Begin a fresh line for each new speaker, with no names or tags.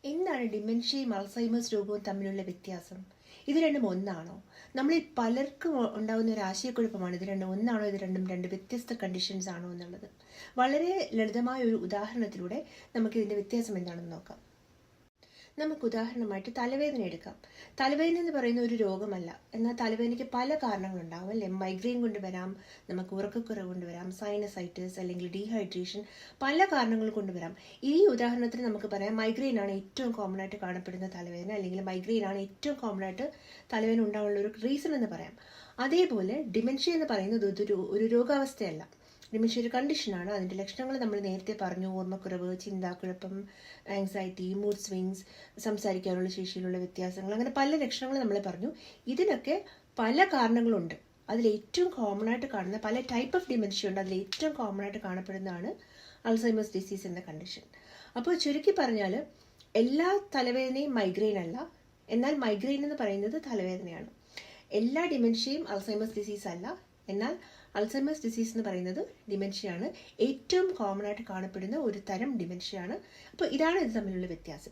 എന്താണ് ഡിമെൻഷ്യയും അൾസൈമേഴ്സ് രോഗവും തമ്മിലുള്ള വ്യത്യാസം? ഇത് രണ്ടും ഒന്നാണോ? നമ്മളിൽ പലർക്കും ഉണ്ടാകുന്ന ഒരു ആശയക്കുഴപ്പമാണ് ഇത് രണ്ടും ഒന്നാണോ, ഇത് രണ്ടും രണ്ട് വ്യത്യസ്ത കണ്ടീഷൻസ് ആണോ എന്നുള്ളത്. വളരെ ലളിതമായ ഒരു ഉദാഹരണത്തിലൂടെ നമുക്ക് ഇതിന്റെ വ്യത്യാസം എന്താണെന്ന് നോക്കാം. നമുക്ക് ഉദാഹരണമായിട്ട് തലവേദന എടുക്കാം. തലവേദന എന്ന് പറയുന്ന ഒരു രോഗമല്ല, എന്നാൽ തലവേദനയ്ക്ക് പല കാരണങ്ങളുണ്ടാവും അല്ലെ. മൈഗ്രെയിൻ കൊണ്ടുവരാം, നമുക്ക് ഉറക്കക്കുറവ് കൊണ്ടുവരാം, സൈനസൈറ്റിസ് അല്ലെങ്കിൽ ഡീഹൈഡ്രേഷൻ, പല കാരണങ്ങൾ കൊണ്ടുവരാം. ഈ ഉദാഹരണത്തിന് നമുക്ക് പറയാം മൈഗ്രെയിൻ ആണ് ഏറ്റവും കോമൺ ആയിട്ട് കാണപ്പെടുന്ന തലവേദന, അല്ലെങ്കിൽ മൈഗ്രെയിൻ ആണ് ഏറ്റവും കോമൺ ആയിട്ട് തലവേദന ഉണ്ടാവാനുള്ള ഒരു റീസൺ എന്ന് പറയാം. അതേപോലെ ഡിമെൻഷ്യ എന്ന് പറയുന്നത് ഒരു രോഗാവസ്ഥയല്ല, ഡിമെൻഷ്യ ഒരു കണ്ടീഷനാണ്. അതിന്റെ ലക്ഷണങ്ങൾ നമ്മൾ നേരത്തെ പറഞ്ഞു: ഓർമ്മക്കുറവ്, ചിന്താക്കുഴപ്പം, ആങ്സൈറ്റി, മൂഡ് സ്വിങ്സ്, സംസാരിക്കാനുള്ള ശേഷിയിലുള്ള വ്യത്യാസങ്ങൾ, അങ്ങനെ പല ലക്ഷണങ്ങൾ നമ്മൾ പറഞ്ഞു. ഇതിനൊക്കെ പല കാരണങ്ങളുണ്ട്. അതിൽ ഏറ്റവും കോമൺ ആയിട്ട് കാണുന്ന പല ടൈപ്പ് ഓഫ് ഡിമെൻഷ്യ ഉണ്ട്. അതിൽ ഏറ്റവും കോമൺ ആയിട്ട് കാണപ്പെടുന്നതാണ് അൾസൈമേഴ്സ് ഡിസീസ് എന്ന കണ്ടീഷൻ. അപ്പോൾ ചുരുക്കി പറഞ്ഞാൽ എല്ലാ തലവേദനയും മൈഗ്രെയിൻ അല്ല, എന്നാൽ മൈഗ്രെയിൻ എന്ന് പറയുന്നത് തലവേദനയാണ്. എല്ലാ ഡിമെൻഷ്യയും അൾസൈമേഴ്സ് ഡിസീസ് അല്ല, എന്നാൽ അൾസൈമേഴ്സ് ഡിസീസ് എന്ന് പറയുന്നത് ഡിമെൻഷ്യയാണ്. ഏറ്റവും കോമൺ ആയിട്ട് കാണപ്പെടുന്ന ഒരു തരം ഡിമെൻഷ്യയാണ്. അപ്പോൾ ഇതാണ് ഇത് തമ്മിലുള്ള വ്യത്യാസം.